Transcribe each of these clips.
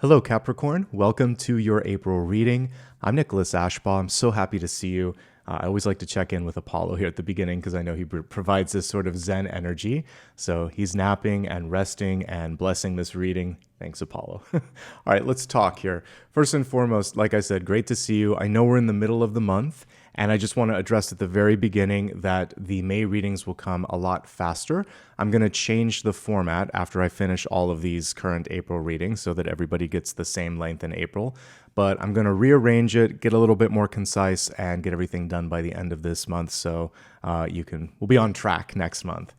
Hello, Capricorn. Welcome to your April reading. I'm Nicholas Ashbaugh. I'm so happy to see you. I always like to check in with Apollo here at the beginning because I know he provides this sort of Zen energy. So he's napping and resting and blessing this reading. Thanks, Apollo. All right, let's talk here. First and foremost, like I said, great to see you. I know we're in the middle of the month, and I just want to address at the very beginning that the May readings will come a lot faster. I'm going to change the format after I finish all of these current April readings so that everybody gets the same length in April. But I'm going to rearrange it, get a little bit more concise, and get everything done by the end of this month. So we'll be on track next month.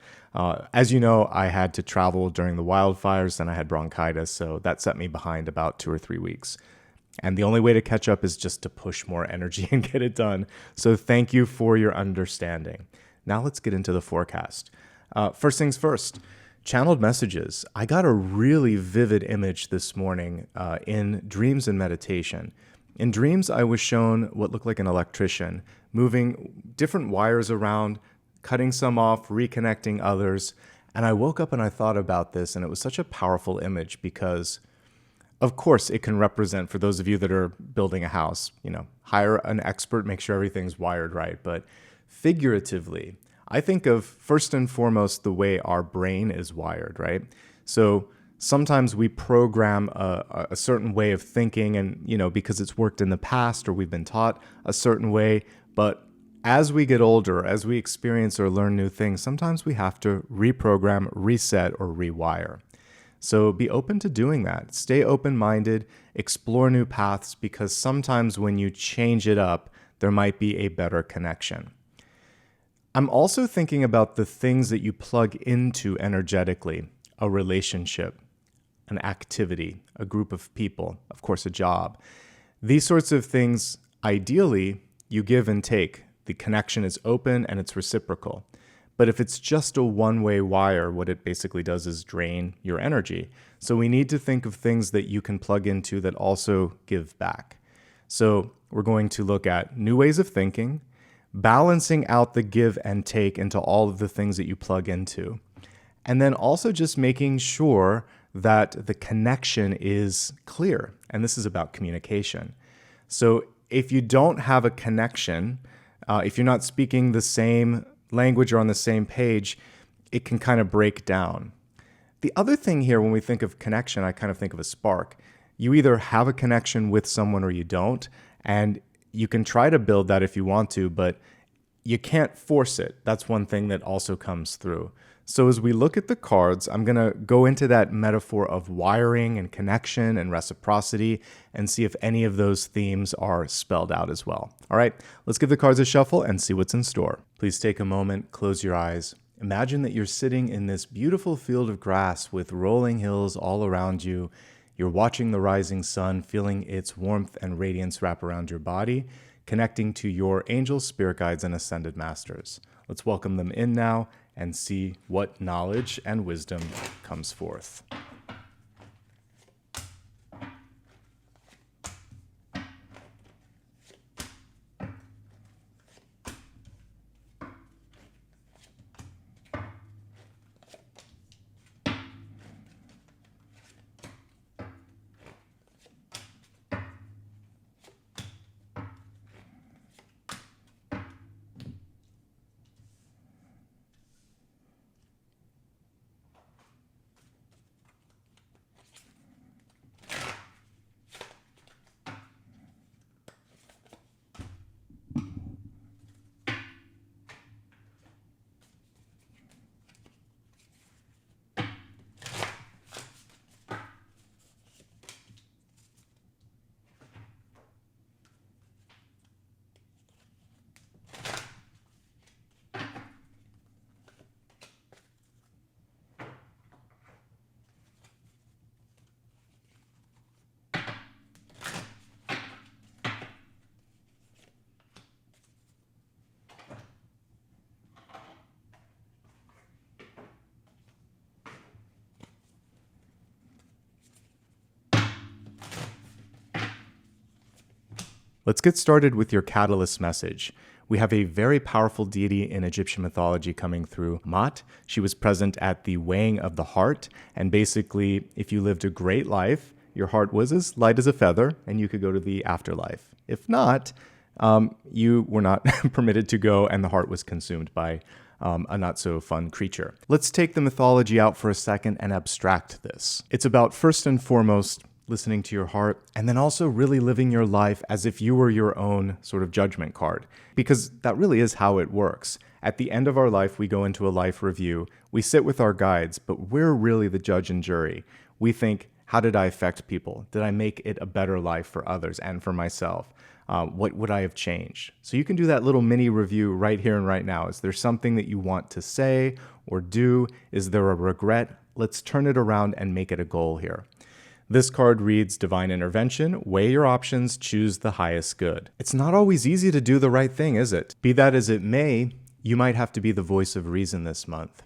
As you know, I had to travel during the wildfires and I had bronchitis, so that set me behind about 2 or 3 weeks. And the only way to catch up is just to push more energy and get it done. So thank you for your understanding. Now let's get into the forecast. First things first, channeled messages. I got a really vivid image this morning in dreams and meditation. In dreams, I was shown what looked like an electrician moving different wires around, cutting some off, reconnecting others. And I woke up and I thought about this, and it was such a powerful image because of course, it can represent, for those of you that are building a house, hire an expert, make sure everything's wired right. But figuratively, I think of first and foremost the way our brain is wired, right? So sometimes we program a certain way of thinking and, because it's worked in the past or we've been taught a certain way. But as we get older, as we experience or learn new things, sometimes we have to reprogram, reset, or rewire. So be open to doing that. Stay open-minded, explore new paths, because sometimes when you change it up, there might be a better connection. I'm also thinking about the things that you plug into energetically: a relationship, an activity, a group of people, of course, a job. These sorts of things, ideally, you give and take. The connection is open and it's reciprocal. But if it's just a one-way wire, what it basically does is drain your energy. So we need to think of things that you can plug into that also give back. So we're going to look at new ways of thinking, balancing out the give and take into all of the things that you plug into, and then also just making sure that the connection is clear. And this is about communication. So if you don't have a connection, if you're not speaking the same language or on the same page, it can kind of break down. The other thing here, when we think of connection, I kind of think of a spark. You either have a connection with someone or you don't, and you can try to build that if you want to, but you can't force it. That's one thing that also comes through. So as we look at the cards, I'm going to go into that metaphor of wiring and connection and reciprocity and see if any of those themes are spelled out as well. All right, let's give the cards a shuffle and see what's in store. Please take a moment, close your eyes. Imagine that you're sitting in this beautiful field of grass with rolling hills all around you. You're watching the rising sun, feeling its warmth and radiance wrap around your body, connecting to your angels, spirit guides, and ascended masters. Let's welcome them in now and see what knowledge and wisdom comes forth. Let's get started with your catalyst message. We have a very powerful deity in Egyptian mythology coming through, Mat. She was present at the weighing of the heart, and basically, if you lived a great life, your heart was as light as a feather and you could go to the afterlife. If not, you were not permitted to go and the heart was consumed by a not so fun creature. Let's take the mythology out for a second and abstract this. It's about, first and foremost, listening to your heart, and then also really living your life as if you were your own sort of judgment card, because that really is how it works. At the end of our life, we go into a life review, we sit with our guides, but we're really the judge and jury. We think, how did I affect people? Did I make it a better life for others and for myself? What would I have changed? So you can do that little mini review right here and right now. Is there something that you want to say or do? Is there a regret? Let's turn it around and make it a goal here. This card reads Divine Intervention, weigh your options, choose the highest good. It's not always easy to do the right thing, is it? Be that as it may, you might have to be the voice of reason this month.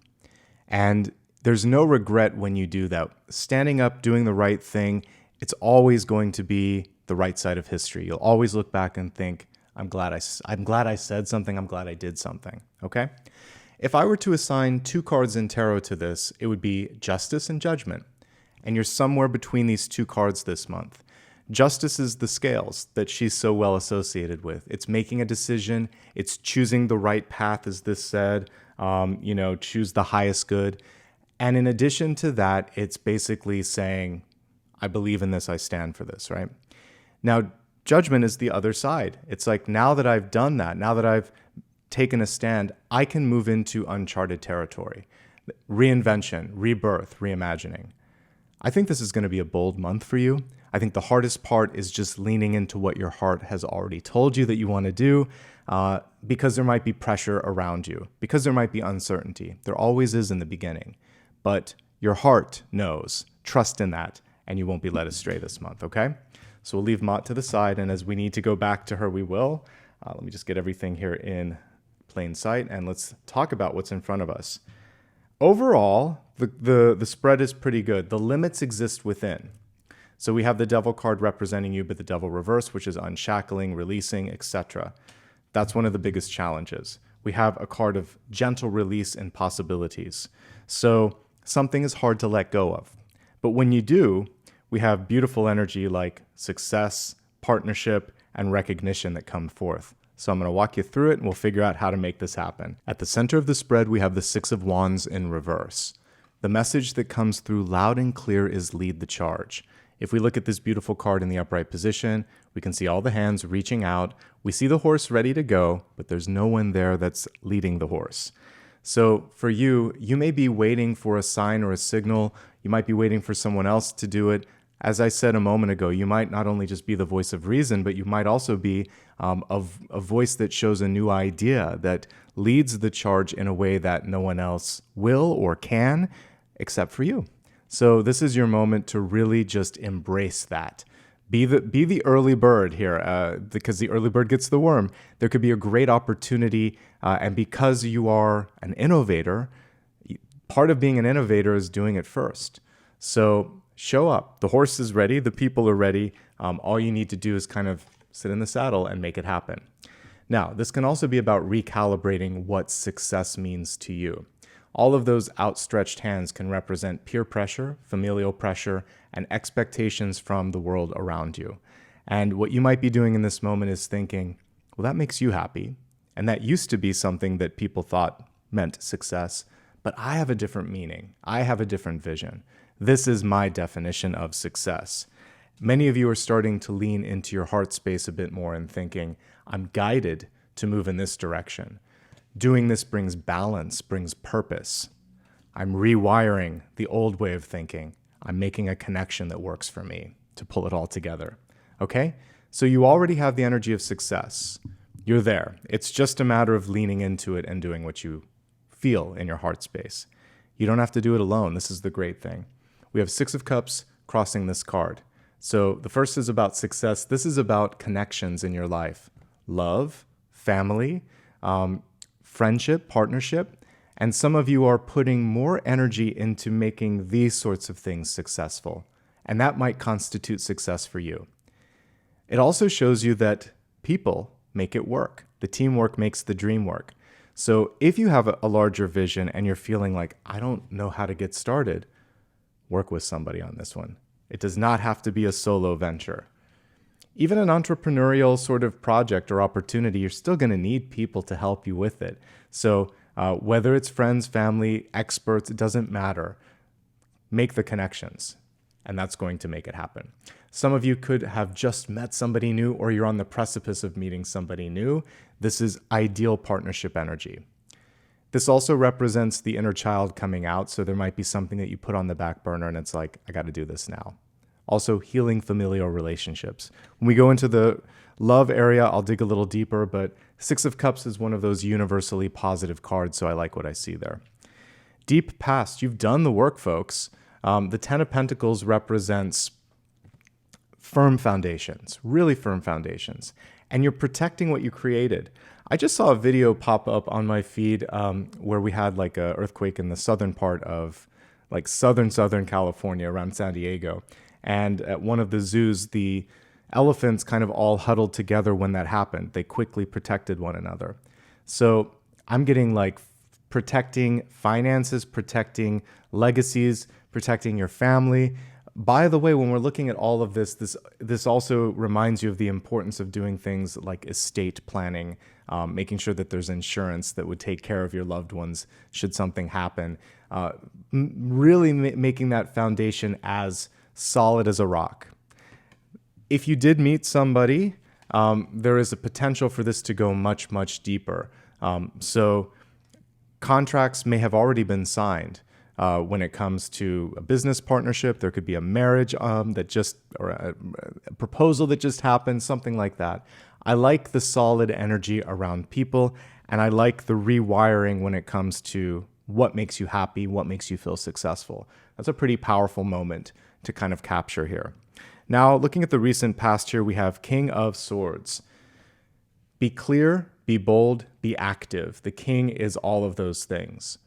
And there's no regret when you do that. Standing up, doing the right thing, it's always going to be the right side of history. You'll always look back and think, I'm glad I said something, I'm glad I did something, okay? If I were to assign 2 cards in tarot to this, it would be Justice and Judgment. And you're somewhere between these 2 cards this month. Justice is the scales that she's so well associated with. It's making a decision. It's choosing the right path, as this said, choose the highest good. And in addition to that, it's basically saying, I believe in this, I stand for this, right? Now, judgment is the other side. It's like, now that I've done that, now that I've taken a stand, I can move into uncharted territory. Reinvention, rebirth, reimagining. I think this is going to be a bold month for you. I think the hardest part is just leaning into what your heart has already told you that you want to do, because there might be pressure around you, because there might be uncertainty. There always is in the beginning. But your heart knows. Trust in that, and you won't be led astray this month, okay? So we'll leave Mott to the side, and as we need to go back to her, we will. Let me just get everything here in plain sight, and let's talk about what's in front of us. Overall, the spread is pretty good. The limits exist within. So we have the Devil card representing you, but the Devil reverse, which is unshackling, releasing, etc. That's one of the biggest challenges. We have a card of gentle release and possibilities. So something is hard to let go of. But when you do, we have beautiful energy like success, partnership, and recognition that come forth. So I'm going to walk you through it and we'll figure out how to make this happen. At the center of the spread, we have the 6 of Wands in reverse. The message that comes through loud and clear is lead the charge. If we look at this beautiful card in the upright position, we can see all the hands reaching out. We see the horse ready to go, but there's no one there that's leading the horse. So for you, you may be waiting for a sign or a signal. You might be waiting for someone else to do it. As I said a moment ago, you might not only just be the voice of reason, but you might also be a voice that shows a new idea, that leads the charge in a way that no one else will or can, except for you. So this is your moment to really just embrace that. Be the early bird here, because the early bird gets the worm. There could be a great opportunity, and because you are an innovator, part of being an innovator is doing it first. So show up. The horse is ready. The people are ready. All you need to do is kind of sit in the saddle and make it happen. Now, this can also be about recalibrating what success means to you. All of those outstretched hands can represent peer pressure, familial pressure, and expectations from the world around you. And what you might be doing in this moment is thinking, well, that makes you happy. And that used to be something that people thought meant success, but I have a different meaning. I have a different vision. This is my definition of success. Many of you are starting to lean into your heart space a bit more and thinking, I'm guided to move in this direction. Doing this brings balance, brings purpose. I'm rewiring the old way of thinking. I'm making a connection that works for me to pull it all together. Okay? So you already have the energy of success. You're there. It's just a matter of leaning into it and doing what you feel in your heart space. You don't have to do it alone. This is the great thing. We have 6 of Cups crossing this card. So the first is about success. This is about connections in your life. Love, family, friendship, partnership. And some of you are putting more energy into making these sorts of things successful. And that might constitute success for you. It also shows you that people make it work. The teamwork makes the dream work. So if you have a larger vision and you're feeling like, I don't know how to get started, work with somebody on this one. It does not have to be a solo venture. Even an entrepreneurial sort of project or opportunity, you're still going to need people to help you with it. So whether it's friends, family, experts, it doesn't matter. Make the connections, and that's going to make it happen. Some of you could have just met somebody new, or you're on the precipice of meeting somebody new. This is ideal partnership energy. This also represents the inner child coming out, so there might be something that you put on the back burner and it's like, I got to do this now. Also, healing familial relationships. When we go into the love area, I'll dig a little deeper, but Six of Cups is one of those universally positive cards, so I like what I see there. Deep past, you've done the work, folks. The Ten of Pentacles represents firm foundations, really firm foundations, and you're protecting what you created. I just saw a video pop up on my feed where we had like an earthquake in the southern part of like southern California around San Diego. And at one of the zoos, the elephants kind of all huddled together when that happened. They quickly protected one another. So I'm getting like protecting finances, protecting legacies, protecting your family. By the way, when we're looking at all of this also reminds you of the importance of doing things like estate planning, making sure that there's insurance that would take care of your loved ones should something happen. Really making that foundation as solid as a rock. If you did meet somebody, there is a potential for this to go much, much deeper. So contracts may have already been signed. When it comes to a business partnership, there could be a marriage or a proposal that just happened, something like that. I like the solid energy around people, and I like the rewiring when it comes to what makes you happy, what makes you feel successful. That's a pretty powerful moment to kind of capture here. Now, looking at the recent past here, we have King of Swords. Be clear, be bold, be active. The king is all of those things.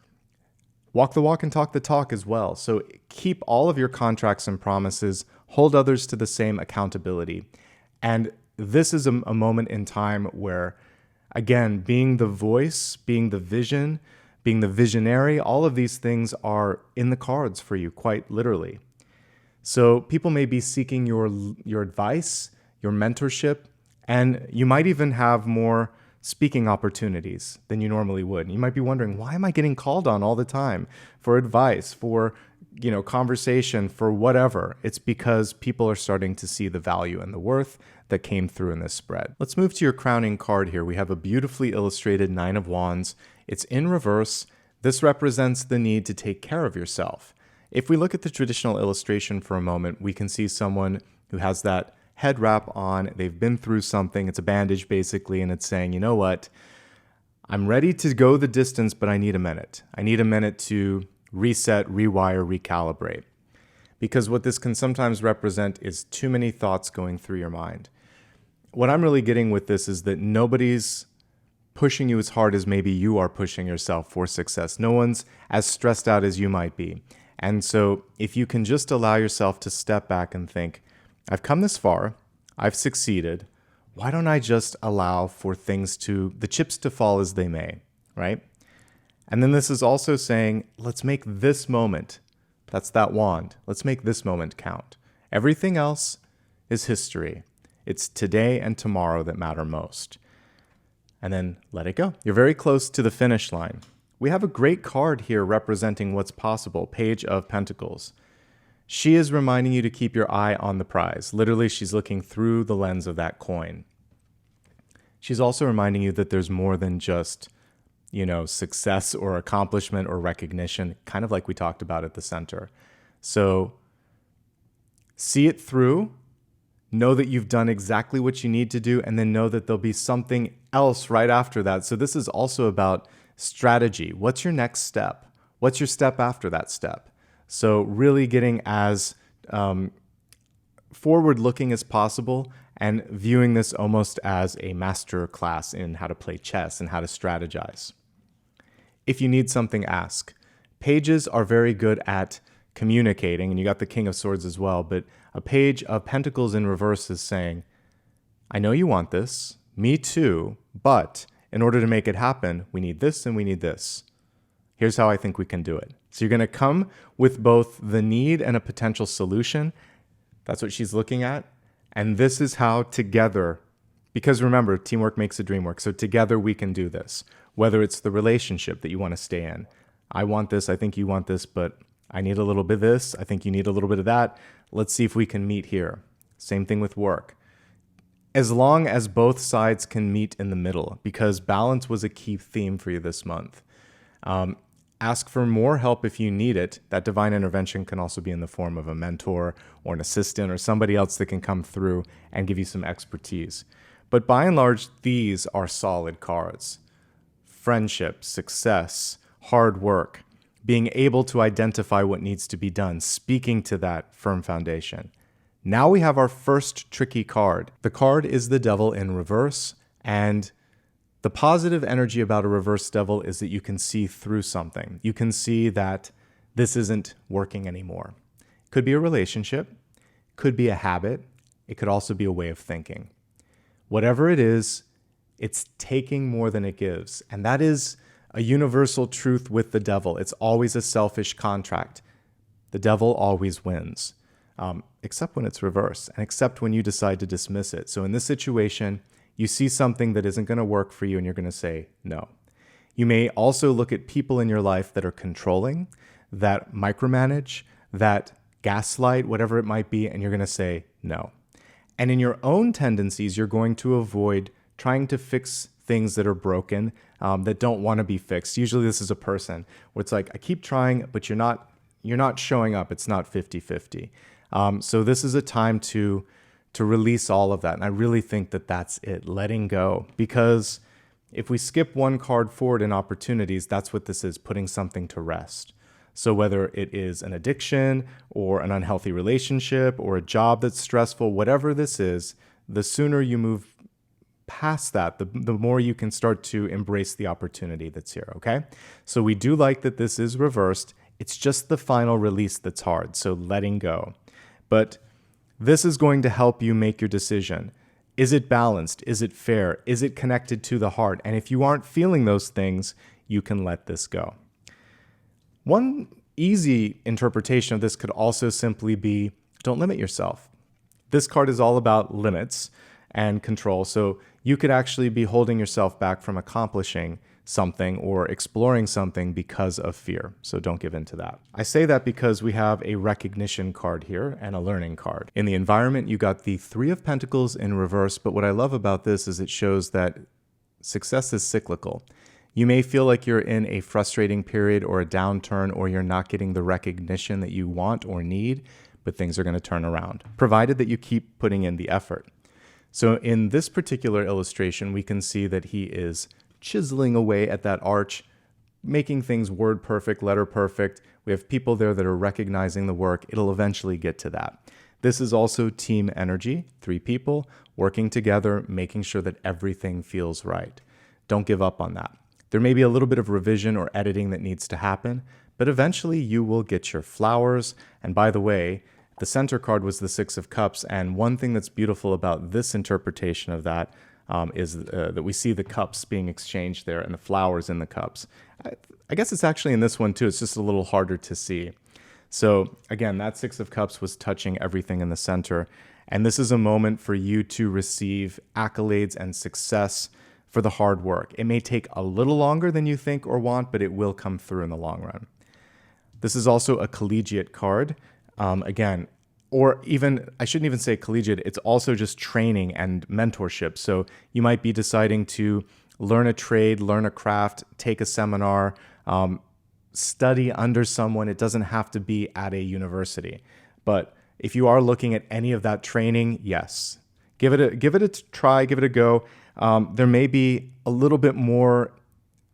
Walk the walk and talk the talk as well. So keep all of your contracts and promises, hold others to the same accountability. And this is a moment in time where, again, being the voice, being the vision, being the visionary, all of these things are in the cards for you, quite literally. So people may be seeking your advice, your mentorship, and you might even have more speaking opportunities than you normally would. And you might be wondering, why am I getting called on all the time for advice, for conversation, for whatever? It's because people are starting to see the value and the worth that came through in this spread. Let's move to your crowning card here. We have a beautifully illustrated Nine of Wands. It's in reverse. This represents the need to take care of yourself. If we look at the traditional illustration for a moment, we can see someone who has that head wrap on. They've been through something. It's a bandage basically, and it's saying, you know what? I'm ready to go the distance, but I need a minute. I need a minute to reset, rewire, recalibrate. Because what this can sometimes represent is too many thoughts going through your mind. What I'm really getting with this is that nobody's pushing you as hard as maybe you are pushing yourself for success. No one's as stressed out as you might be. And so if you can just allow yourself to step back and think, I've come this far, I've succeeded, why don't I just allow for the chips to fall as they may, right? And then this is also saying, let's make this moment, that's that wand, let's make this moment count. Everything else is history. It's today and tomorrow that matter most. And then let it go. You're very close to the finish line. We have a great card here representing what's possible, Page of Pentacles. She is reminding you to keep your eye on the prize. Literally, she's looking through the lens of that coin. She's also reminding you that there's more than just, success or accomplishment or recognition, kind of like we talked about at the center. So see it through, know that you've done exactly what you need to do, and then know that there'll be something else right after that. So this is also about strategy. What's your next step? What's your step after that step? So really getting as forward-looking as possible and viewing this almost as a master class in how to play chess and how to strategize. If you need something, ask. Pages are very good at communicating, and you got the King of Swords as well, but a Page of Pentacles in reverse is saying, I know you want this, me too, but in order to make it happen, we need this and we need this. Here's how I think we can do it. So you're going to come with both the need and a potential solution, That's what she's looking at. And this is how together, because remember, teamwork makes the dream work. So together we can do this, whether it's the relationship that you want to stay in. I want this, I think you want this, but I need a little bit of this. I think you need a little bit of that. Let's see if we can meet here. Same thing with work. As long as both sides can meet in the middle, because balance was a key theme for you this month. Ask for more help if you need it. That divine intervention can also be in the form of a mentor or an assistant or somebody else that can come through and give you some expertise. But by and large, these are solid cards. Friendship, success, hard work, being able to identify what needs to be done, speaking to that firm foundation. Now we have our first tricky card. The card is the Devil in reverse, and the positive energy about a reverse devil is that you can see through something. You can see that this isn't working anymore. Could be a relationship, could be a habit, it could also be a way of thinking. Whatever it is, it's taking more than it gives. And that is a universal truth with the devil. It's always a selfish contract. The devil always wins, except when it's reversed and except when you decide to dismiss it. So in this situation, you see something that isn't going to work for you and you're going to say no. You may also look at people in your life that are controlling, that micromanage, that gaslight, whatever it might be, and you're going to say no. And in your own tendencies, you're going to avoid trying to fix things that are broken, that don't want to be fixed. Usually this is a person where it's like, I keep trying, but you're not showing up. It's not 50-50. So this is a time to release all of that. And I really think that that's it, letting go. Because if we skip one card forward in opportunities, that's what this is, putting something to rest. So whether it is an addiction or an unhealthy relationship or a job that's stressful, whatever this is, the sooner you move past that, the more you can start to embrace the opportunity that's here, okay? So we do like that this is reversed. It's just the final release that's hard, so letting go. But this is going to help you make your decision. Is it balanced? Is it fair? Is it connected to the heart? And if you aren't feeling those things, you can let this go. One easy interpretation of this could also simply be, don't limit yourself. This card is all about limits and control. So you could actually be holding yourself back from accomplishing something or exploring something because of fear. So don't give in to that. I say that because we have a recognition card here and a learning card. In the environment, you got the Three of Pentacles in reverse. But what I love about this is it shows that success is cyclical. You may feel like you're in a frustrating period or a downturn, or you're not getting the recognition that you want or need, but things are going to turn around, provided that you keep putting in the effort. So in this particular illustration, we can see that he is chiseling away at that arch, making things word perfect, letter perfect. We have people there that are recognizing the work. It'll eventually get to that. This is also team energy, 3 people working together, making sure that everything feels right. Don't give up on that. There may be a little bit of revision or editing that needs to happen, but eventually you will get your flowers. And by the way, the center card was the Six of Cups, and one thing that's beautiful about this interpretation of that is that we see the cups being exchanged there and the flowers in the cups. I guess it's actually in this one too. It's just a little harder to see. So again, that Six of Cups was touching everything in the center, and this is a moment for you to receive accolades and success for the hard work. It may take a little longer than you think or want, but it will come through in the long run. This is also a collegiate card. Again, or even, I shouldn't even say collegiate, it's also just training and mentorship. So you might be deciding to learn a trade, learn a craft, take a seminar, study under someone. It doesn't have to be at a university. But if you are looking at any of that training, yes, give it a try, give it a go. There may be a little bit more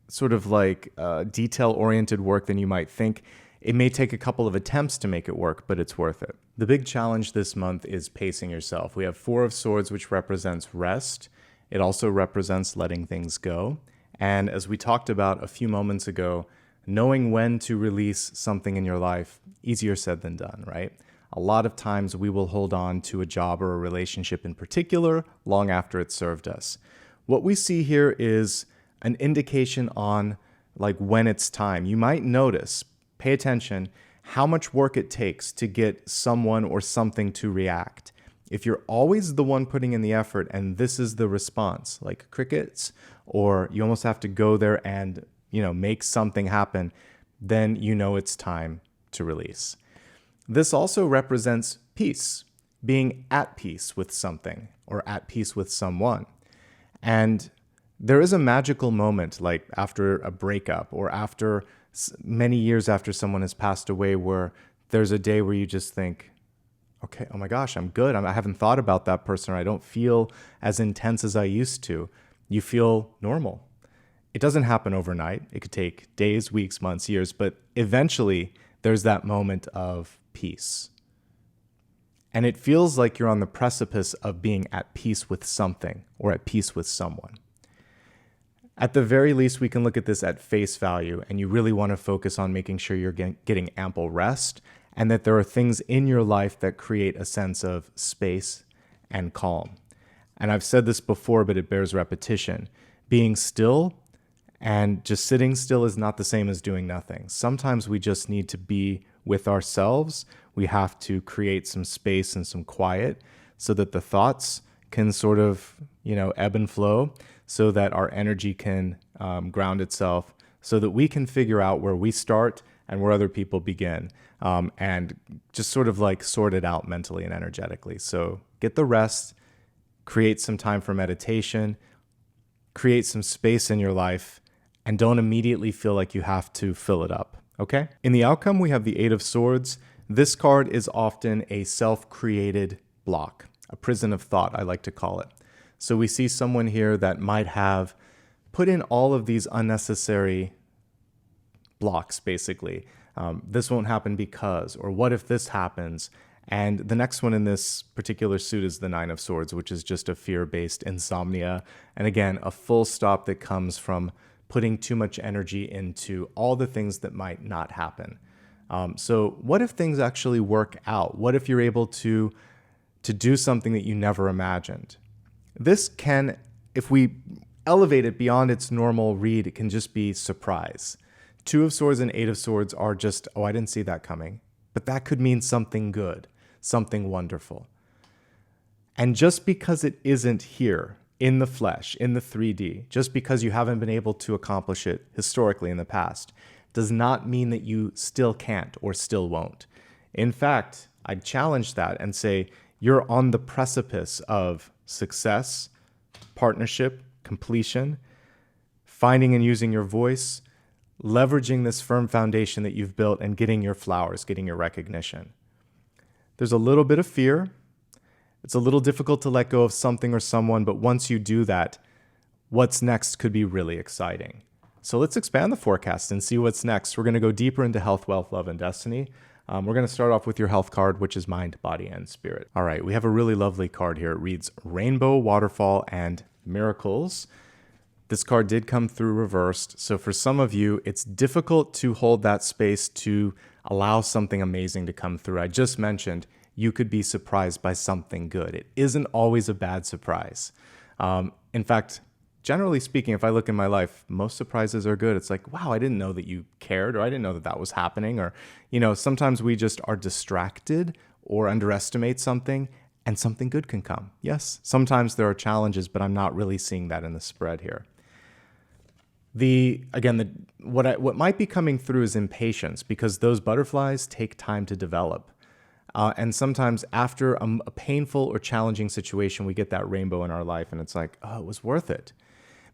sort of like detail-oriented work than you might think. It may take a couple of attempts to make it work, but it's worth it. The big challenge this month is pacing yourself. We have 4 of Swords, which represents rest. It also represents letting things go. And as we talked about a few moments ago, knowing when to release something in your life, easier said than done, right? A lot of times we will hold on to a job or a relationship in particular long after it served us. What we see here is an indication on like when it's time. You might notice, pay attention, how much work it takes to get someone or something to react. If you're always the one putting in the effort and this is the response, like crickets, or you almost have to go there and, make something happen, then it's time to release. This also represents peace, being at peace with something or at peace with someone. And there is a magical moment, like after a breakup or after many years after someone has passed away, where there's a day where you just think, okay, oh my gosh, I'm good. I haven't thought about that person, or I don't feel as intense as I used to. You feel normal. It doesn't happen overnight. It could take days, weeks, months, years, but eventually there's that moment of peace. And it feels like you're on the precipice of being at peace with something or at peace with someone. At the very least, we can look at this at face value, and you really want to focus on making sure you're getting ample rest and that there are things in your life that create a sense of space and calm. And I've said this before, but it bears repetition. Being still and just sitting still is not the same as doing nothing. Sometimes we just need to be with ourselves. We have to create some space and some quiet so that the thoughts can sort of, ebb and flow, so that our energy can ground itself, so that we can figure out where we start and where other people begin, and just sort of like sort it out mentally and energetically. So get the rest, create some time for meditation, create some space in your life, and don't immediately feel like you have to fill it up, okay? In the outcome, we have the Eight of Swords. This card is often a self-created block, a prison of thought, I like to call it. So we see someone here that might have put in all of these unnecessary blocks, basically. This won't happen because, or what if this happens? And the next one in this particular suit is the Nine of Swords, which is just a fear-based insomnia. And again, a full stop that comes from putting too much energy into all the things that might not happen. So what if things actually work out? What if you're able to do something that you never imagined? This can, if we elevate it beyond its normal read, it can just be surprise. Two of Swords and Eight of Swords are just, I didn't see that coming. But that could mean something good, something wonderful. And just because it isn't here, in the flesh, in the 3D, just because you haven't been able to accomplish it historically in the past, does not mean that you still can't or still won't. In fact, I'd challenge that and say you're on the precipice of success, partnership, completion, finding and using your voice, leveraging this firm foundation that you've built and getting your flowers, getting your recognition. There's a little bit of fear. It's a little difficult to let go of something or someone, but once you do that, what's next could be really exciting. So let's expand the forecast and see what's next. We're going to go deeper into health, wealth, love, and destiny. We're going to start off with your health card, which is mind, body, and spirit. All right, we have a really lovely card here. It reads Rainbow, Waterfall, and Miracles. This card did come through reversed. So for some of you, it's difficult to hold that space to allow something amazing to come through. I just mentioned you could be surprised by something good. It isn't always a bad surprise. In fact, generally speaking, if I look in my life, most surprises are good. It's like, wow, I didn't know that you cared, or I didn't know that that was happening. Or, sometimes we just are distracted or underestimate something and something good can come. Yes, sometimes there are challenges, but I'm not really seeing that in the spread here. What might be coming through is impatience, because those butterflies take time to develop. And sometimes after a painful or challenging situation, we get that rainbow in our life and it's like, oh, it was worth it.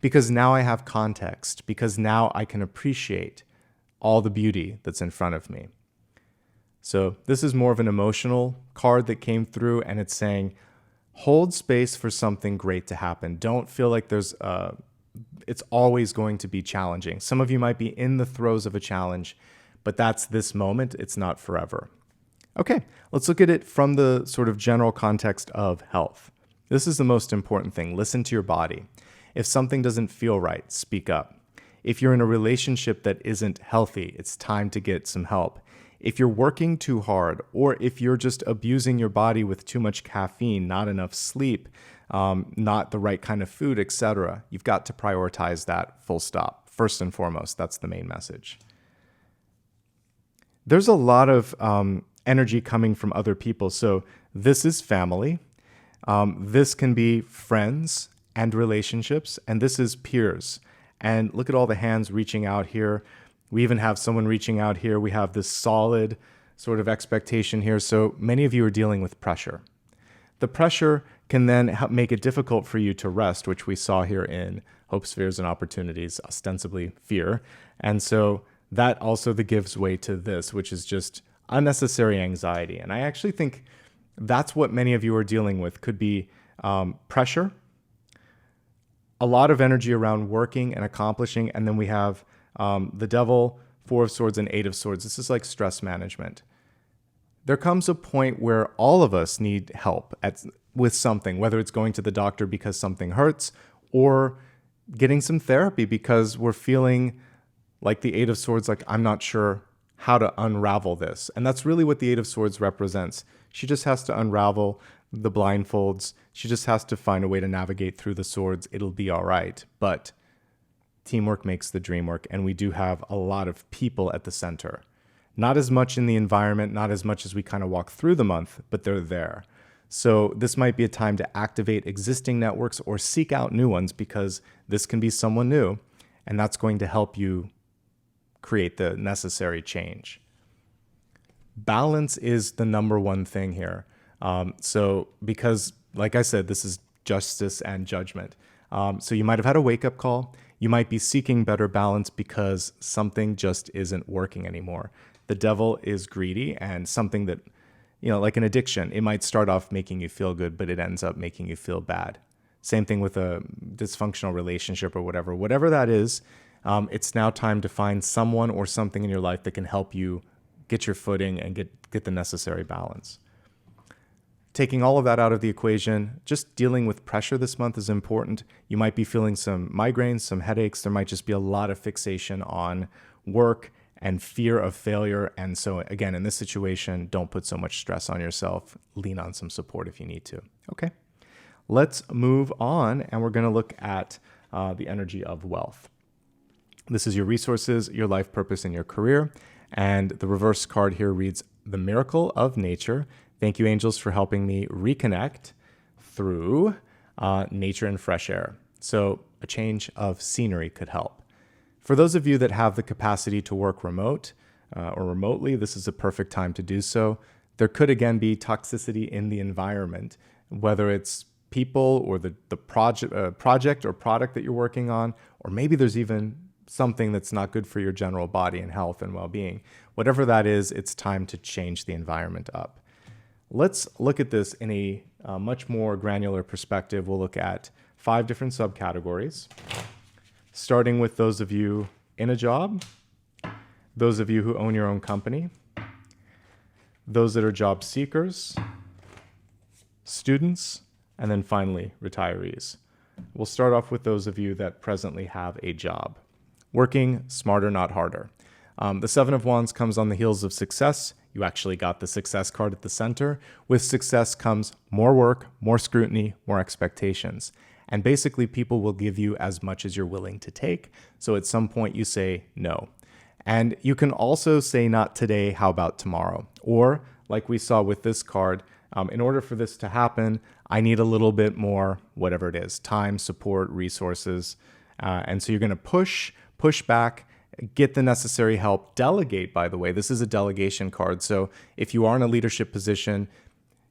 Because now I have context, because now I can appreciate all the beauty that's in front of me. So this is more of an emotional card that came through, and it's saying, hold space for something great to happen. Don't feel like it's always going to be challenging. Some of you might be in the throes of a challenge, but that's this moment. It's not forever. Okay, let's look at it from the sort of general context of health. This is the most important thing. Listen to your body. If something doesn't feel right, speak up. If you're in a relationship that isn't healthy, it's time to get some help. If you're working too hard, or if you're just abusing your body with too much caffeine, not enough sleep, not the right kind of food, etc., you've got to prioritize that, full stop. First and foremost, that's the main message. there's a lot of energy coming from other people. So this is family. This can be friends and relationships, and this is peers. And look at all the hands reaching out here. We even have someone reaching out here. We have this solid sort of expectation here. So many of you are dealing with pressure. The pressure can then make it difficult for you to rest, which we saw here in hopes, fears, and opportunities, ostensibly fear. And so that also gives way to this, which is just unnecessary anxiety. And I actually think that's what many of you are dealing with. Could be pressure, a lot of energy around working and accomplishing, and then we have the Devil, Four of Swords, and Eight of Swords. This is like stress management. There comes a point where all of us need help with something, whether it's going to the doctor because something hurts or getting some therapy because we're feeling like the Eight of Swords, like I'm not sure how to unravel this. And that's really what the Eight of Swords represents. She just has to unravel the blindfolds. She just has to find a way to navigate through the swords. It'll be all right. But teamwork makes the dream work. And we do have a lot of people at the center. Not as much in the environment, not as much as we kind of walk through the month, but they're there. So this might be a time to activate existing networks or seek out new ones, because this can be someone new, and that's going to help you create the necessary change. Balance is the number one thing here. So because, like I said, this is justice and judgment. So you might have had a wake-up call. You might be seeking better balance because something just isn't working anymore. The Devil is greedy, and something that, like an addiction, it might start off making you feel good, but it ends up making you feel bad. Same thing with a dysfunctional relationship or whatever that is. It's now time to find someone or something in your life that can help you get your footing and get the necessary balance. Taking all of that out of the equation, just dealing with pressure this month is important. You might be feeling some migraines, some headaches. There might just be a lot of fixation on work and fear of failure. And so again, in this situation, don't put so much stress on yourself. Lean on some support if you need to. Okay, let's move on. And we're going to look at the energy of wealth. This is your resources, your life purpose, and your career. And the reverse card here reads, the miracle of nature. Thank you, angels, for helping me reconnect through nature and fresh air. So a change of scenery could help. For those of you that have the capacity to work remote or remotely, this is a perfect time to do so. There could, again, be toxicity in the environment, whether it's people or the project or product that you're working on, or maybe there's even something that's not good for your general body and health and well-being. Whatever that is, it's time to change the environment up. Let's look at this in a much more granular perspective. We'll look at 5 different subcategories, starting with those of you in a job, those of you who own your own company, those that are job seekers, students, and then finally, retirees. We'll start off with those of you that presently have a job. Working smarter, not harder. The Seven of Wands comes on the heels of success. You actually got the success card at the center. With success comes more work, more scrutiny, more expectations. And basically, people will give you as much as you're willing to take. So at some point, you say no. And you can also say not today, how about tomorrow? Or like we saw with this card, in order for this to happen, I need a little bit more, whatever it is, time, support, resources. And so you're going to push back, get the necessary help, delegate, by the way. This is a delegation card. So if you are in a leadership position,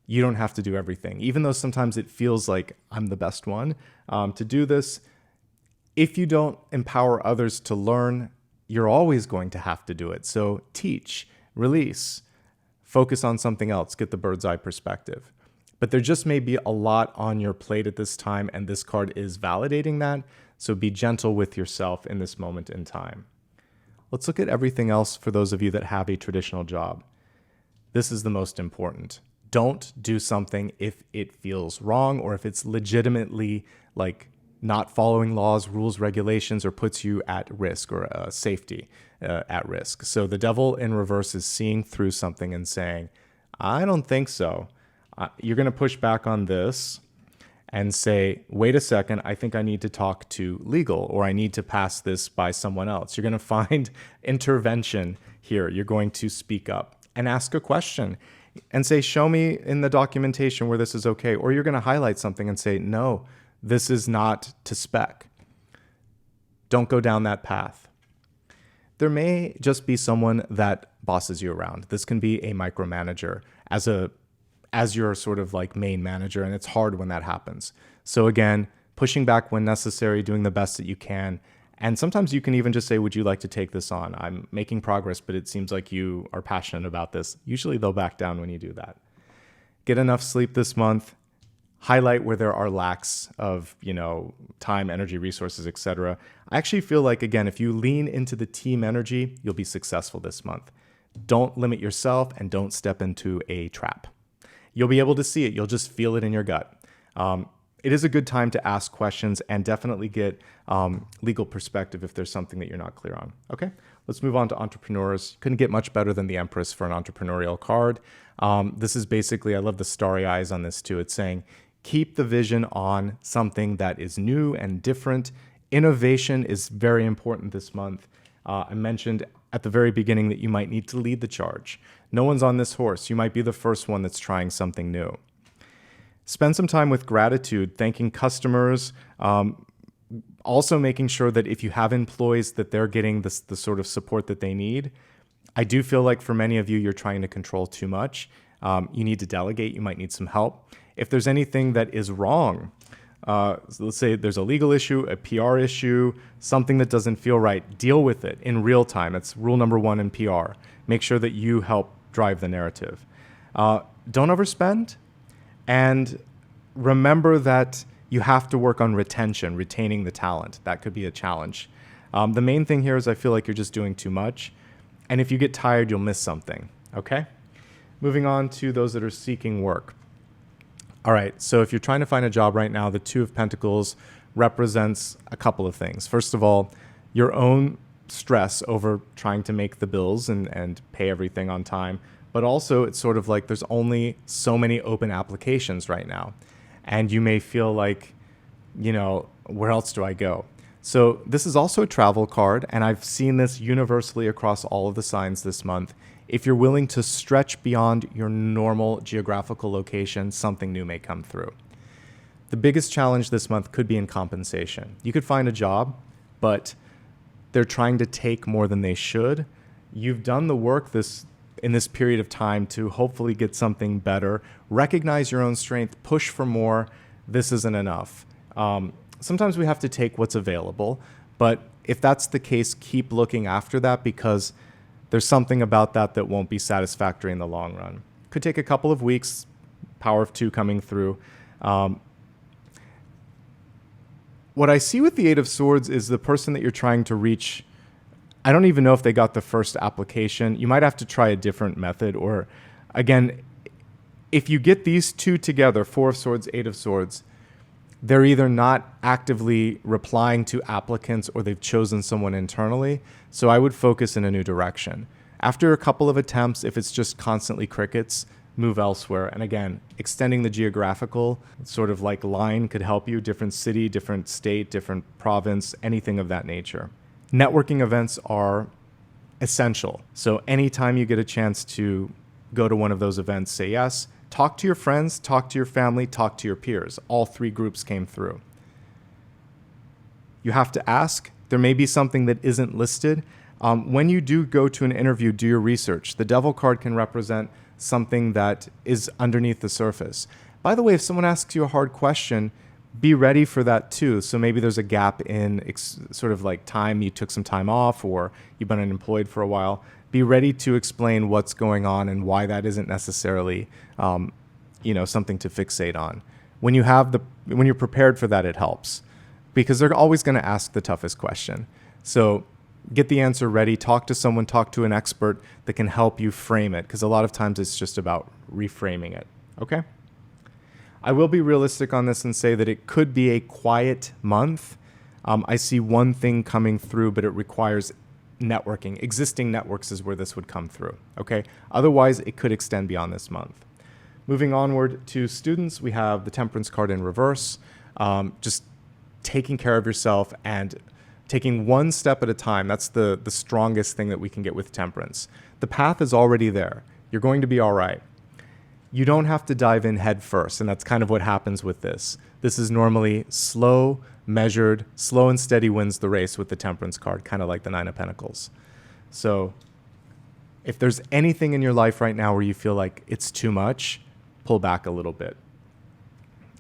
you don't have to do everything. Even though sometimes it feels like I'm the best one to do this, if you don't empower others to learn, you're always going to have to do it. So teach, release, focus on something else, get the bird's eye perspective. But there just may be a lot on your plate at this time, and this card is validating that. So be gentle with yourself in this moment in time. Let's look at everything else for those of you that have a traditional job. This is the most important. Don't do something if it feels wrong or if it's legitimately like not following laws, rules, regulations, or puts you at risk or safety at risk. So the Devil in reverse is seeing through something and saying, I don't think so. You're going to push back on this. and say, wait a second, I think I need to talk to legal, or I need to pass this by someone else. You're going to find intervention here. You're going to speak up and ask a question and say, show me in the documentation where this is okay. Or you're going to highlight something and say, no, this is not to spec. Don't go down that path. There may just be someone that bosses you around. This can be a micromanager as your sort of like main manager, and it's hard when that happens. So again, pushing back when necessary, doing the best that you can. And sometimes you can even just say, would you like to take this on? I'm making progress, but it seems like you are passionate about this. Usually they'll back down when you do that. Get enough sleep this month. Highlight where there are lacks of, time, energy, resources, etc. I actually feel like, again, if you lean into the team energy, you'll be successful this month. Don't limit yourself and don't step into a trap. You'll be able to see it. You'll just feel it in your gut. It is a good time to ask questions and definitely get legal perspective if there's something that you're not clear on. Okay, let's move on to entrepreneurs. Couldn't get much better than the Empress for an entrepreneurial card. This is basically, I love the starry eyes on this too. It's saying, keep the vision on something that is new and different. Innovation is very important this month. I mentioned at the very beginning that you might need to lead the charge. No one's on this horse. You might be the first one that's trying something new. Spend some time with gratitude, thanking customers, also making sure that if you have employees that they're getting the sort of support that they need. I do feel like for many of you, you're trying to control too much. You need to delegate. You might need some help. If there's anything that is wrong, so let's say there's a legal issue, a PR issue, something that doesn't feel right, deal with it in real time. It's rule number one in PR. Make sure that you help drive the narrative. Don't overspend. And remember that you have to work on retention, retaining the talent. That could be a challenge. The main thing here is I feel like you're just doing too much. And if you get tired, you'll miss something. Okay? Moving on to those that are seeking work. All right, so if you're trying to find a job right now, the Two of Pentacles represents a couple of things. First of all, your own stress over trying to make the bills and pay everything on time. But also, it's sort of like there's only so many open applications right now. And you may feel like, where else do I go? So this is also a travel card, and I've seen this universally across all of the signs this month. If you're willing to stretch beyond your normal geographical location, something new may come through. The biggest challenge this month could be in compensation. You could find a job, but they're trying to take more than they should. You've done the work in this period of time to hopefully get something better. Recognize your own strength, push for more. This isn't enough. Sometimes we have to take what's available, but if that's the case, keep looking after that because there's something about that won't be satisfactory in the long run. Could take a couple of weeks, power of two coming through. What I see with the Eight of Swords is the person that you're trying to reach. I don't even know if they got the first application. You might have to try a different method. Or again, if you get these two together, Four of Swords, Eight of Swords, they're either not actively replying to applicants or they've chosen someone internally. So I would focus in a new direction. After a couple of attempts, if it's just constantly crickets, move elsewhere. And again, extending the geographical sort of like line could help you. Different city, different state, different province, anything of that nature. Networking events are essential. So anytime you get a chance to go to one of those events, say yes. Talk to your friends, talk to your family, talk to your peers. All three groups came through. You have to ask. There may be something that isn't listed. When you do go to an interview, do your research. The Devil card can represent something that is underneath the surface. By the way, if someone asks you a hard question, be ready for that too. So maybe there's a gap in sort of like time. You took some time off or you've been unemployed for a while. Be ready to explain what's going on and why that isn't necessarily, something to fixate on. When you're prepared for that, it helps because they're always going to ask the toughest question. So get the answer ready. Talk to someone, talk to an expert that can help you frame it because a lot of times it's just about reframing it. Okay? I will be realistic on this and say that it could be a quiet month. I see one thing coming through, but it requires networking. Existing networks is where this would come through. Okay. Otherwise, it could extend beyond this month. Moving onward to students, we have the Temperance card in reverse. Just taking care of yourself and taking one step at a time. That's the strongest thing that we can get with Temperance. The path is already there. You're going to be all right. You don't have to dive in head first, and that's kind of what happens with this. This is normally slow, measured, slow and steady wins the race with the Temperance card, kind of like the Nine of Pentacles. So if there's anything in your life right now where you feel like it's too much, pull back a little bit.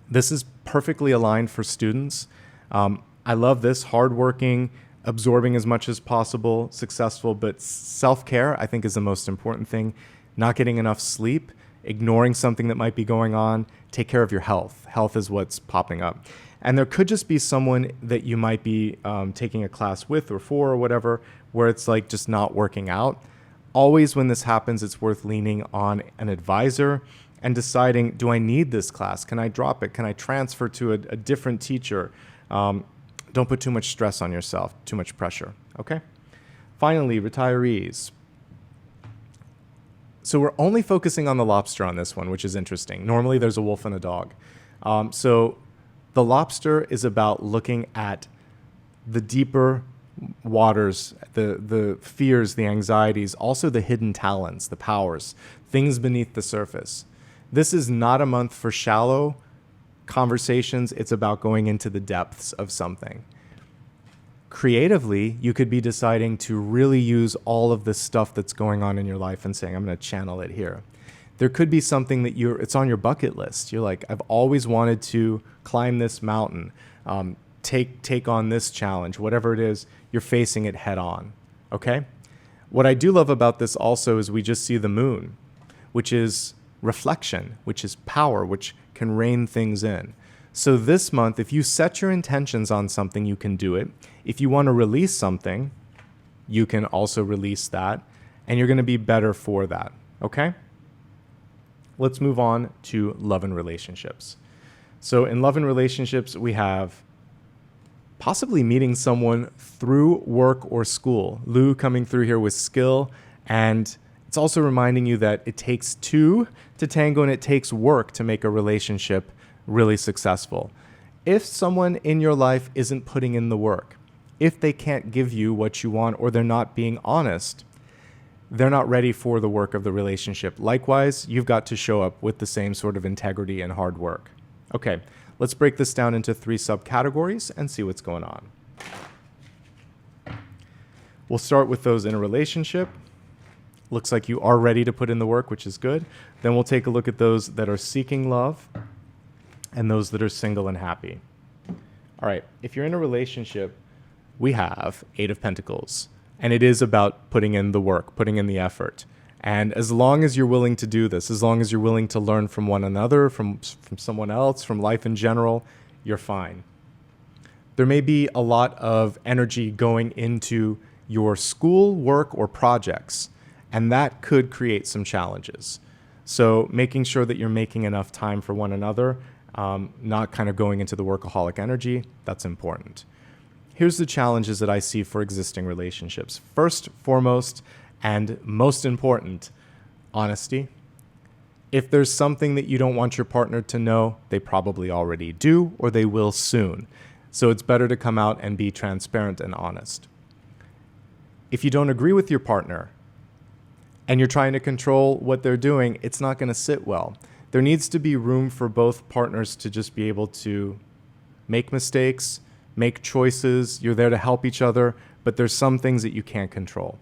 This is perfectly aligned for students. I love this, hardworking, absorbing as much as possible, successful, but self-care, I think, is the most important thing. Not getting enough sleep, ignoring something that might be going on. Take care of your health. Health is what's popping up. And there could just be someone that you might be taking a class with or for or whatever, where it's like just not working out. Always when this happens, it's worth leaning on an advisor and deciding, do I need this class? Can I drop it? Can I transfer to a different teacher? Don't put too much stress on yourself, too much pressure, okay? Finally, retirees. So we're only focusing on the lobster on this one, which is interesting. Normally there's a wolf and a dog. So the lobster is about looking at the deeper waters, the fears, the anxieties, also the hidden talents, the powers, things beneath the surface. This is not a month for shallow conversations. It's about going into the depths of something. Creatively, you could be deciding to really use all of this stuff that's going on in your life and saying, I'm going to channel it here. There could be something that it's on your bucket list. You're like, I've always wanted to climb this mountain, take on this challenge, whatever it is, you're facing it head on, okay? What I do love about this also is we just see the moon, which is reflection, which is power, which can rein things in. So this month, if you set your intentions on something, you can do it. If you want to release something, you can also release that, and you're going to be better for that, okay? Let's move on to love and relationships. So in love and relationships, we have possibly meeting someone through work or school. Lou coming through here with skill, and it's also reminding you that it takes two to tango and it takes work to make a relationship really successful. If someone in your life isn't putting in the work, if they can't give you what you want or they're not being honest, they're not ready for the work of the relationship. Likewise, you've got to show up with the same sort of integrity and hard work. Okay, let's break this down into 3 subcategories and see what's going on. We'll start with those in a relationship. Looks like you are ready to put in the work, which is good. Then we'll take a look at those that are seeking love and those that are single and happy. All right, if you're in a relationship, we have 8 of Pentacles, and it is about putting in the work, putting in the effort. And as long as you're willing to do this, as long as you're willing to learn from one another, from someone else, from life in general, you're fine. There may be a lot of energy going into your school, work, or projects, and that could create some challenges. So making sure that you're making enough time for one another, not kind of going into the workaholic energy, that's important. Here's the challenges that I see for existing relationships. First, foremost, and most important, honesty. If there's something that you don't want your partner to know, they probably already do, or they will soon. So it's better to come out and be transparent and honest. If you don't agree with your partner, and you're trying to control what they're doing, it's not going to sit well. There needs to be room for both partners to just be able to make mistakes, make choices. You're there to help each other, but there's some things that you can't control.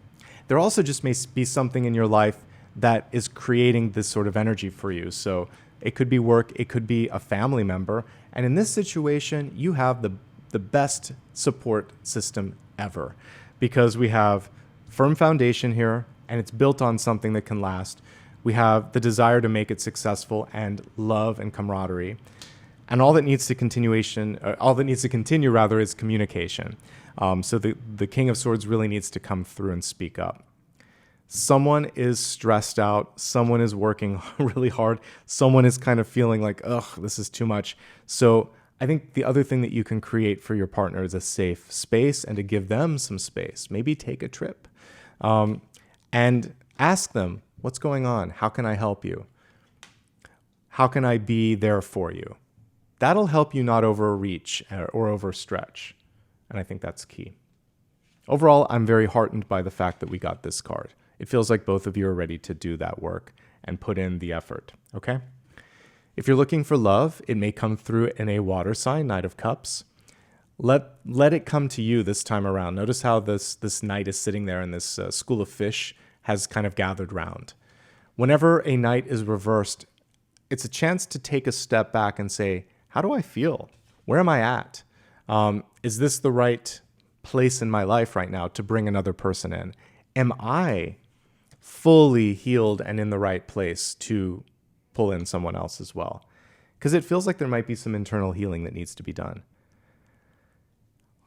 There also just may be something in your life that is creating this sort of energy for you. So it could be work, it could be a family member. And in this situation, you have the best support system ever, because we have firm foundation here, and it's built on something that can last. We have the desire to make it successful and love and camaraderie. And all that needs to continue is communication. So the King of Swords really needs to come through and speak up. Someone is stressed out. Someone is working really hard. Someone is kind of feeling like, ugh, this is too much. So I think the other thing that you can create for your partner is a safe space and to give them some space. Maybe take a trip. And ask them, what's going on? How can I help you? how can I be there for you? That'll help you not overreach or overstretch. And I think that's key. Overall, I'm very heartened by the fact that we got this card. It feels like both of you are ready to do that work and put in the effort, okay? If you're looking for love, it may come through in a water sign, Knight of Cups. Let it come to you this time around. Notice how this knight is sitting there and this school of fish has kind of gathered round. Whenever a knight is reversed, it's a chance to take a step back and say, how do I feel? Where am I at? Is this the right place in my life right now to bring another person in? Am I fully healed and in the right place to pull in someone else as well? Because it feels like there might be some internal healing that needs to be done.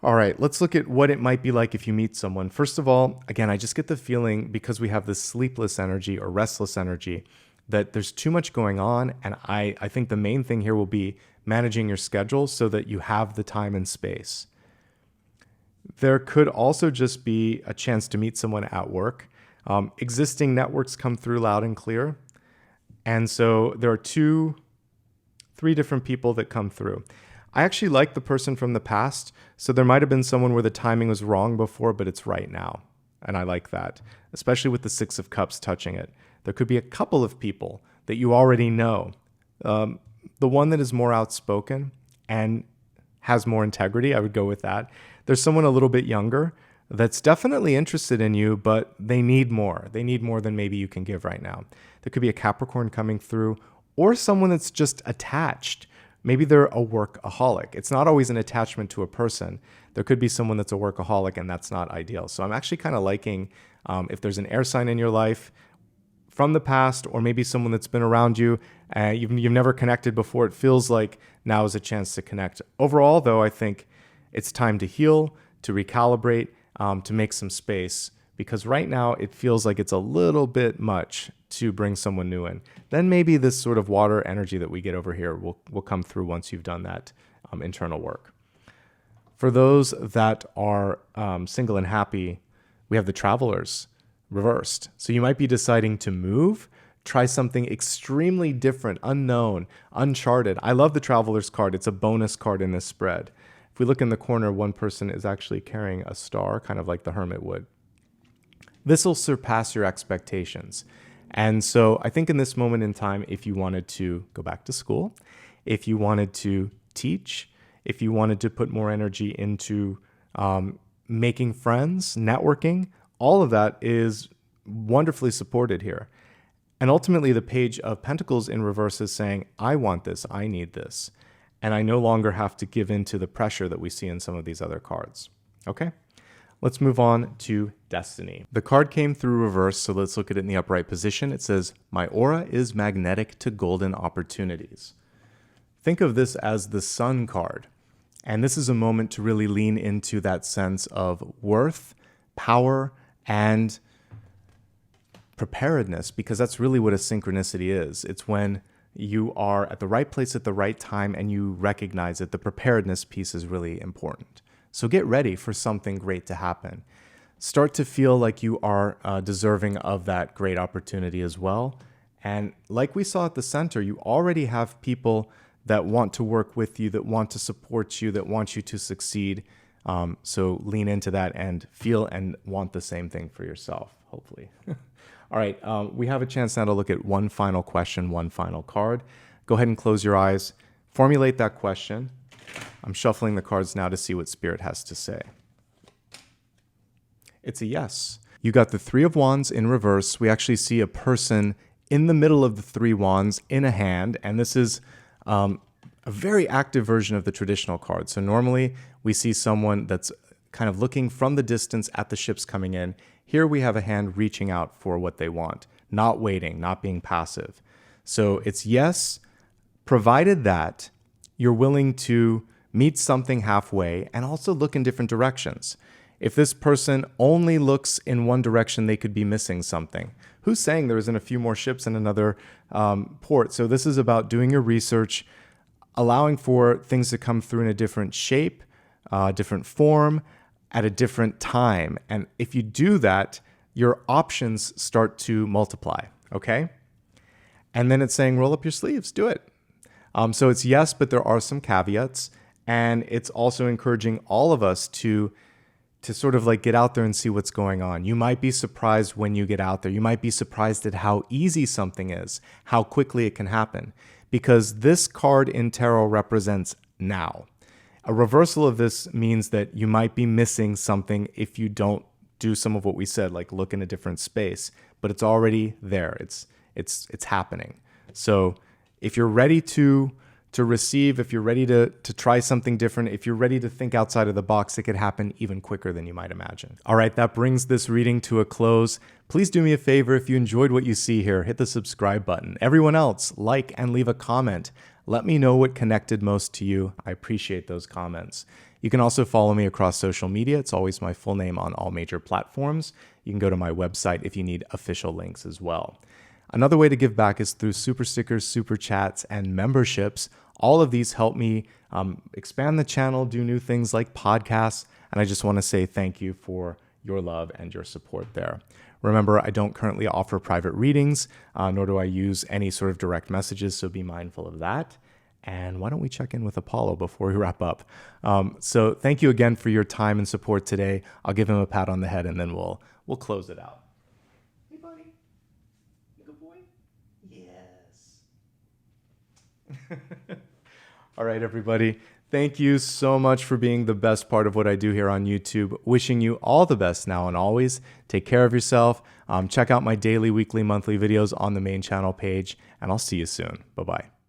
All right, let's look at what it might be like if you meet someone. First of all, again, I just get the feeling, because we have this sleepless energy or restless energy, that there's too much going on. And I think the main thing here will be managing your schedule so that you have the time and space. There could also just be a chance to meet someone at work. Existing networks come through loud and clear. And so there are 3 different people that come through. I actually like the person from the past. So there might have been someone where the timing was wrong before, but it's right now. And I like that, especially with the 6 of Cups touching it. There could be a couple of people that you already know. The one that is more outspoken and has more integrity, I would go with that. There's someone a little bit younger that's definitely interested in you, but they need more. They need more than maybe you can give right now. There could be a Capricorn coming through, or someone that's just attached. Maybe they're a workaholic. It's not always an attachment to a person. There could be someone that's a workaholic, and that's not ideal. So I'm actually kind of liking if there's an air sign in your life from the past, or maybe someone that's been around you, you've never connected before. It feels like now is a chance to connect. Overall, though, I think it's time to heal, to recalibrate, to make some space, because right now it feels like it's a little bit much to bring someone new in. Then maybe this sort of water energy that we get over here will come through once you've done that internal work. For those that are single and happy, we have the Travelers reversed. So you might be deciding to move, try something extremely different, unknown, uncharted. I love the Travelers card. It's a bonus card in this spread. If we look in the corner, one person is actually carrying a star, kind of like the Hermit would. This will surpass your expectations. And so I think in this moment in time, if you wanted to go back to school, if you wanted to teach, if you wanted to put more energy into making friends, networking, all of that is wonderfully supported here. And ultimately, the Page of Pentacles in reverse is saying, I want this, I need this. And I no longer have to give in to the pressure that we see in some of these other cards. Okay? Let's move on to Destiny. The card came through reverse, so let's look at it in the upright position. It says, my aura is magnetic to golden opportunities. Think of this as the Sun card. And this is a moment to really lean into that sense of worth, power, and preparedness, because that's really what a synchronicity is. It's when you are at the right place at the right time and you recognize that the preparedness piece is really important. So get ready for something great to happen. Start to feel like you are deserving of that great opportunity as well. And like we saw at the center, you already have people that want to work with you, that want to support you, that want you to succeed. So lean into that and feel and want the same thing for yourself, hopefully. All right, we have a chance now to look at one final question, one final card. Go ahead and close your eyes. Formulate that question. I'm shuffling the cards now to see what Spirit has to say. It's a yes. You got the 3 of Wands in reverse. We actually see a person in the middle of the 3 Wands in a hand, and this is a very active version of the traditional card. So normally we see someone that's kind of looking from the distance at the ships coming in. Here we have a hand reaching out for what they want, not waiting, not being passive. So it's yes, provided that you're willing to meet something halfway and also look in different directions. If this person only looks in one direction, they could be missing something. Who's saying there isn't a few more ships in another port? So this is about doing your research, allowing for things to come through in a different shape, different form, at a different time. And if you do that, your options start to multiply, okay? And then it's saying, roll up your sleeves, do it. So it's yes, but there are some caveats. And it's also encouraging all of us to sort of like get out there and see what's going on. You might be surprised when you get out there. You might be surprised at how easy something is, how quickly it can happen. Because this card in tarot represents now. A reversal of this means that you might be missing something if you don't do some of what we said, like look in a different space. But it's already there. It's happening. So if you're ready to receive, if you're ready to try something different, if you're ready to think outside of the box, it could happen even quicker than you might imagine. All right, that brings this reading to a close. Please do me a favor, if you enjoyed what you see here, hit the subscribe button. Everyone else, like and leave a comment. Let me know what connected most to you. I appreciate those comments. You can also follow me across social media. It's always my full name on all major platforms. You can go to my website if you need official links as well. Another way to give back is through super stickers, super chats, and memberships. All of these help me expand the channel, do new things like podcasts, and I just want to say thank you for your love and your support there. Remember, I don't currently offer private readings, nor do I use any sort of direct messages, so be mindful of that. And why don't we check in with Apollo before we wrap up? So thank you again for your time and support today. I'll give him a pat on the head, and then we'll close it out. Hey, buddy. You good boy? Yes. All right, everybody. Thank you so much for being the best part of what I do here on YouTube. Wishing you all the best now and always. Take care of yourself. Check out my daily, weekly, monthly videos on the main channel page, and I'll see you soon. Bye-bye.